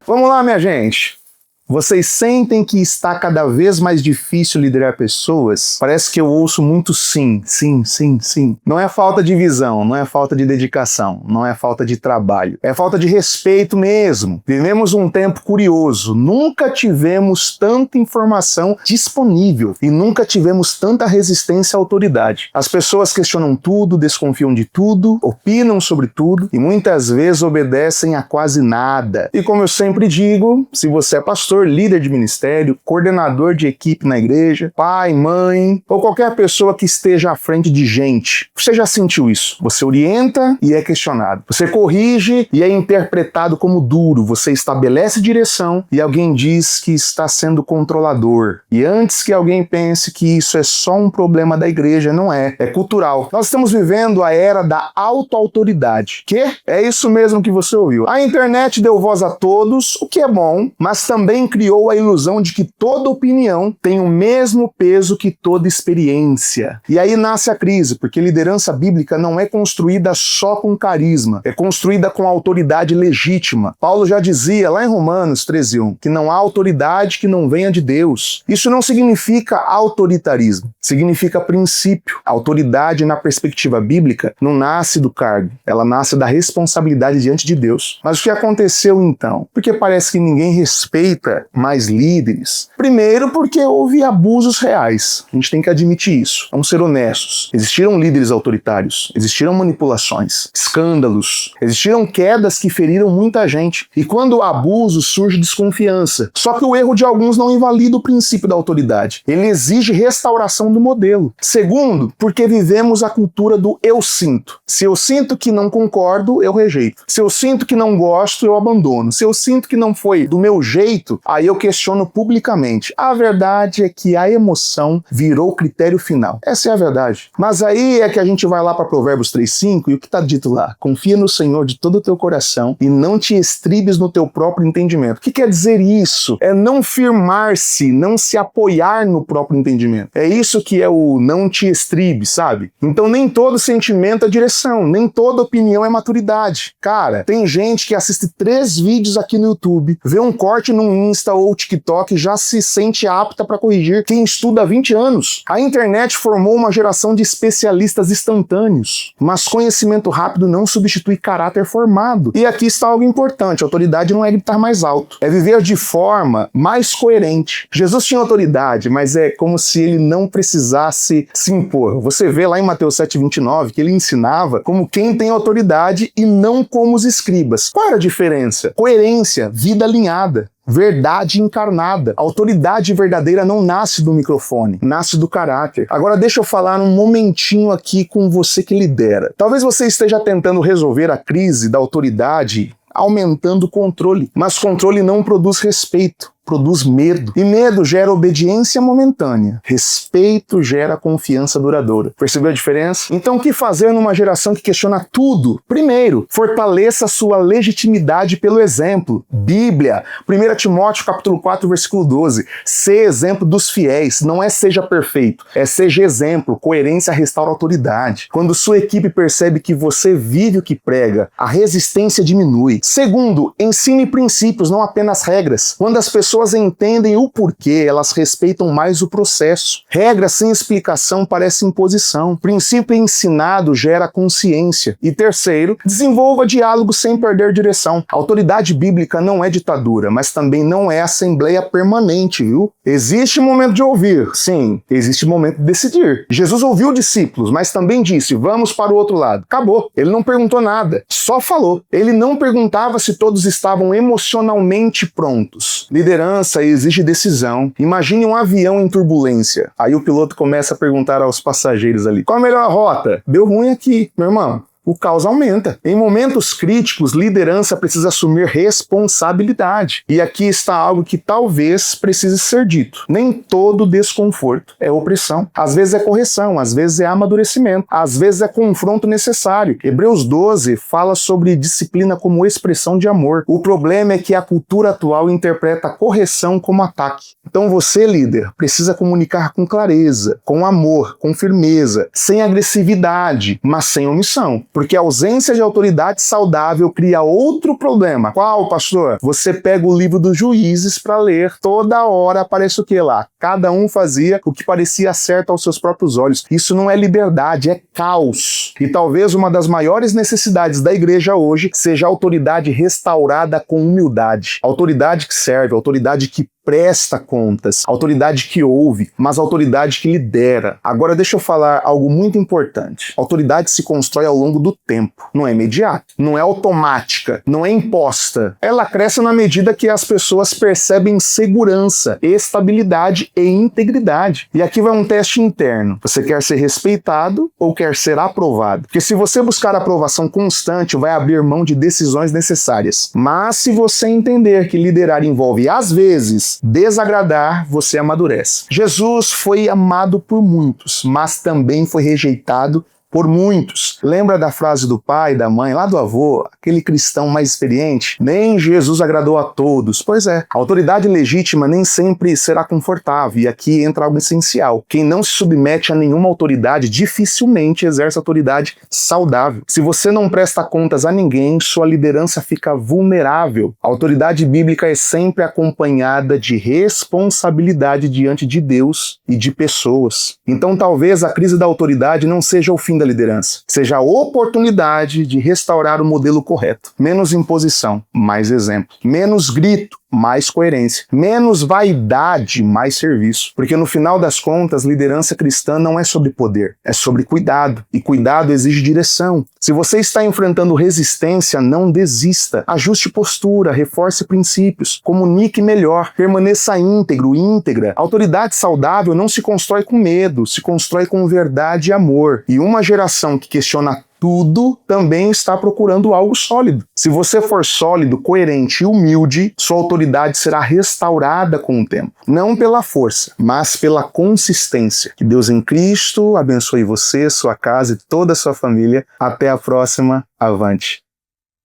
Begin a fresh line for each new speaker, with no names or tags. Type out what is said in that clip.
Vamos lá, minha gente. Vocês sentem que está cada vez mais difícil liderar pessoas? Parece que eu ouço muito sim, sim, sim, sim. Não é falta de visão, não é falta de dedicação, não é falta de trabalho. É falta de respeito mesmo. Vivemos um tempo curioso. Nunca tivemos tanta informação disponível e nunca tivemos tanta resistência à autoridade. As pessoas questionam tudo, desconfiam de tudo, opinam sobre tudo e muitas vezes obedecem a quase nada. E como eu sempre digo, se você é pastor, líder de ministério, coordenador de equipe na igreja, pai, mãe, ou qualquer pessoa que esteja à frente de gente. Você já sentiu isso? Você orienta e é questionado. Você corrige e é interpretado como duro. Você estabelece direção e alguém diz que está sendo controlador. E antes que alguém pense que isso é só um problema da igreja, não é. É cultural. Nós estamos vivendo a era da auto-autoridade. Que? É isso mesmo que você ouviu. A internet deu voz a todos, o que é bom, mas também criou a ilusão de que toda opinião tem o mesmo peso que toda experiência. E aí nasce a crise, porque liderança bíblica não é construída só com carisma, é construída com autoridade legítima. Paulo já dizia lá em Romanos 13:1 que não há autoridade que não venha de Deus. Isso não significa autoritarismo, significa princípio. A autoridade na perspectiva bíblica não nasce do cargo, ela nasce da responsabilidade diante de Deus. Mas o que aconteceu então? Porque parece que ninguém respeita mais líderes. Primeiro, porque houve abusos reais. A gente tem que admitir isso. Vamos ser honestos. Existiram líderes autoritários, existiram manipulações, escândalos, existiram quedas que feriram muita gente. E quando o abuso, surge desconfiança. Só que o erro de alguns não invalida o princípio da autoridade. Ele exige restauração do modelo. Segundo, porque vivemos a cultura do eu sinto. Se eu sinto que não concordo, eu rejeito. Se eu sinto que não gosto, eu abandono. Se eu sinto que não foi do meu jeito, aí eu questiono publicamente. A verdade é que a emoção virou o critério final. Essa é a verdade. Mas aí é que a gente vai lá para Provérbios 3:5 e o que está dito lá? Confia no Senhor de todo o teu coração e não te estribes no teu próprio entendimento. O que quer dizer isso? É não firmar-se, não se apoiar no próprio entendimento. É isso que é o não te estribes, sabe? Então nem todo sentimento é direção, nem toda opinião é maturidade. Cara, tem gente que assiste 3 vídeos aqui no YouTube, vê um corte no Insta ou TikTok já se sente apta para corrigir quem estuda há 20 anos. A internet formou uma geração de especialistas instantâneos, mas conhecimento rápido não substitui caráter formado. E aqui está algo importante, a autoridade não é gritar mais alto, é viver de forma mais coerente. Jesus tinha autoridade, mas é como se ele não precisasse se impor. Você vê lá em Mateus 7:29 que ele ensinava como quem tem autoridade e não como os escribas. Qual era a diferença? Coerência, vida alinhada. Verdade encarnada. A autoridade verdadeira não nasce do microfone, nasce do caráter. Agora deixa eu falar um momentinho aqui com você que lidera. Talvez você esteja tentando resolver a crise da autoridade aumentando o controle, mas controle não produz respeito. Produz medo. E medo gera obediência momentânea. Respeito gera confiança duradoura. Percebeu a diferença? Então o que fazer numa geração que questiona tudo? Primeiro, fortaleça a sua legitimidade pelo exemplo. Bíblia, 1 Timóteo capítulo 4, versículo 12. Ser exemplo dos fiéis. Não é seja perfeito, é seja exemplo. Coerência restaura a autoridade. Quando sua equipe percebe que você vive o que prega, a resistência diminui. Segundo, ensine princípios, não apenas regras. Quando as pessoas entendem o porquê, elas respeitam mais o processo. Regra sem explicação parece imposição. Princípio ensinado gera consciência. E terceiro, desenvolva diálogo sem perder direção. A autoridade bíblica não é ditadura, mas também não é assembleia permanente, viu? Existe momento de ouvir, sim. Existe momento de decidir. Jesus ouviu discípulos, mas também disse, vamos para o outro lado. Acabou. Ele não perguntou nada, só falou. Ele não perguntava se todos estavam emocionalmente prontos. Liderança exige decisão. Imagine um avião em turbulência. Aí o piloto começa a perguntar aos passageiros ali, qual a melhor rota? Deu ruim aqui, meu irmão. O caos aumenta. Em momentos críticos, liderança precisa assumir responsabilidade. E aqui está algo que talvez precise ser dito. Nem todo desconforto é opressão. Às vezes é correção, às vezes é amadurecimento, às vezes é confronto necessário. Hebreus 12 fala sobre disciplina como expressão de amor. O problema é que a cultura atual interpreta a correção como ataque. Então você, líder, precisa comunicar com clareza, com amor, com firmeza, sem agressividade, mas sem omissão. Porque a ausência de autoridade saudável cria outro problema. Qual, pastor? Você pega o livro dos Juízes para ler, toda hora aparece o que lá? Cada um fazia o que parecia certo aos seus próprios olhos. Isso não é liberdade, é caos. E talvez uma das maiores necessidades da igreja hoje seja a autoridade restaurada com humildade. Autoridade que serve, autoridade que presta contas, autoridade que ouve, mas autoridade que lidera. Agora deixa eu falar algo muito importante. A autoridade se constrói ao longo do tempo, não é imediato, não é automática, não é imposta. Ela cresce na medida que as pessoas percebem segurança, estabilidade e integridade. E aqui vai um teste interno. Você quer ser respeitado ou quer ser aprovado? Porque se você buscar aprovação constante, vai abrir mão de decisões necessárias. Mas se você entender que liderar envolve, às vezes, desagradar, você amadurece. Jesus foi amado por muitos, mas também foi rejeitado por muitos. Lembra da frase do pai, da mãe, lá do avô, aquele cristão mais experiente? Nem Jesus agradou a todos. Pois é, a autoridade legítima nem sempre será confortável, e aqui entra algo essencial. Quem não se submete a nenhuma autoridade dificilmente exerce autoridade saudável. Se você não presta contas a ninguém, sua liderança fica vulnerável. A autoridade bíblica é sempre acompanhada de responsabilidade diante de Deus e de pessoas. Então talvez a crise da autoridade não seja o fim da liderança, seja a oportunidade de restaurar o modelo correto. Menos imposição, mais exemplo. Menos grito, mais coerência. Menos vaidade, mais serviço. Porque no final das contas, liderança cristã não é sobre poder, é sobre cuidado. E cuidado exige direção. Se você está enfrentando resistência, não desista. Ajuste postura, reforce princípios, comunique melhor, permaneça íntegro, íntegra. Autoridade saudável não se constrói com medo, se constrói com verdade e amor. E uma geração que questiona tudo também está procurando algo sólido. Se você for sólido, coerente e humilde, sua autoridade será restaurada com o tempo. Não pela força, mas pela consistência. Que Deus em Cristo abençoe você, sua casa e toda a sua família. Até a próxima. Avante.